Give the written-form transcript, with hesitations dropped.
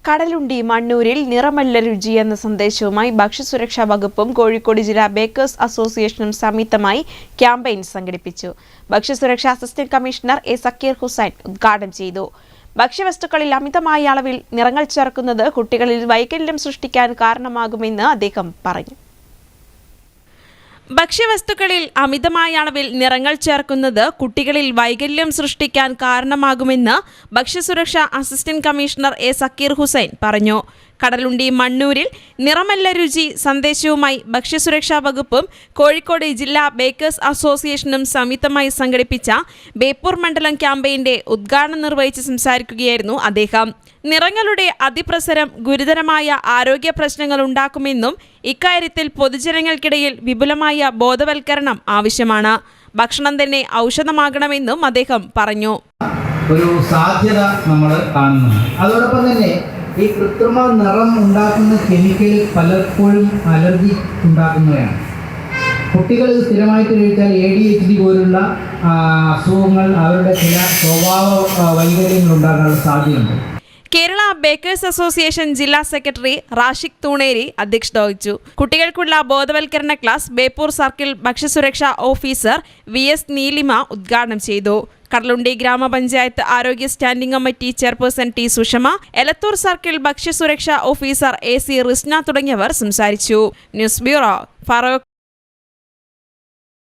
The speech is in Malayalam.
കടലുണ്ടി മണ്ണൂരിൽ നിറമല്ല രുചി എന്ന സന്ദേശവുമായി ഭക്ഷ്യസുരക്ഷാ വകുപ്പും കോഴിക്കോട് ജില്ലാ ബേക്കേഴ്സ് അസോസിയേഷനും സംയുക്തമായി ക്യാമ്പയിൻ സംഘടിപ്പിച്ചു. ഭക്ഷ്യസുരക്ഷാ assistant commissioner A Sakeer Hussain ഉദ്ഘാടനം ചെയ്തു. ഭക്ഷ്യവസ്തുക്കളിൽ അമിതമായ അളവിൽ നിറങ്ങൾ ചേർക്കുന്നത് കുട്ടികളിൽ വൈകല്യം സൃഷ്ടിക്കാൻ കാരണമാകുമെന്ന് അദ്ദേഹം പറഞ്ഞു. ഭക്ഷ്യവസ്തുക്കളിൽ അമിതമായ അളവിൽ നിറങ്ങൾ ചേർക്കുന്നത് കുട്ടികളിൽ വൈകല്യം സൃഷ്ടിക്കാൻ കാരണമാകുമെന്ന് ഭക്ഷ്യസുരക്ഷാ assistant commissioner A Sakeer Hussain പറഞ്ഞു. കടലുണ്ടി മണ്ണൂരിൽ നിറമല്ല രുചി സന്ദേശവുമായി ഭക്ഷ്യസുരക്ഷാ വകുപ്പും കോഴിക്കോട് ജില്ലാ ബേക്കേഴ്സ് അസോസിയേഷനും സംയുക്തമായി സംഘടിപ്പിച്ച ബേപ്പൂർ മണ്ഡലം ക്യാമ്പയിന്റെ ഉദ്ഘാടനം നിർവഹിച്ച് സംസാരിക്കുകയായിരുന്നു അദ്ദേഹം. നിറങ്ങളുടെ അതിപ്രസരം ഗുരുതരമായ ആരോഗ്യ പ്രശ്നങ്ങൾ ഉണ്ടാക്കുമെന്നും ഇക്കാര്യത്തിൽ പൊതുജനങ്ങൾക്കിടയിൽ വിപുലമായ ബോധവൽക്കരണം ആവശ്യമാണ്. ഭക്ഷണം തന്നെ ഔഷധമാകണമെന്നും അദ്ദേഹം പറഞ്ഞു. ഒരു സാധ്യത നമ്മൾ കാണുന്നുണ്ട്. അതോടൊപ്പം തന്നെ ഈ കൃത്രിമ നിറം ഉണ്ടാക്കുന്ന കെമിക്കൽ പലപ്പോഴും അലർജി ഉണ്ടാക്കുന്നവയാണ്. കുട്ടികൾ സ്ഥിരമായിട്ട് കഴിച്ചാൽ ADHD പോലുള്ള അസുഖങ്ങൾ അവരുടെ ചില സ്വഭാവ വൈകല്യങ്ങൾ ഉണ്ടാകാനുള്ള സാധ്യതയുണ്ട്. കേരള ബേക്കേഴ്സ് അസോസിയേഷൻ ജില്ലാ സെക്രട്ടറി റാഷിഖ് തൂണേരി അധ്യക്ഷത വഹിച്ചു. കുട്ടികൾക്കുള്ള ബോധവൽക്കരണ ക്ലാസ് ബേപ്പൂർ സർക്കിൾ ഭക്ഷ്യസുരക്ഷാ ഓഫീസർ VS നീലിമ ഉദ്ഘാടനം ചെയ്തു. കടലുണ്ടി ഗ്രാമപഞ്ചായത്ത് ആരോഗ്യ standing committee chairperson T Sushma, Elathur circle ഭക്ഷ്യസുരക്ഷാ ഓഫീസർ AC റിസ്ന തുടങ്ങിയവർ സംസാരിച്ചു. News bureau, Feroke.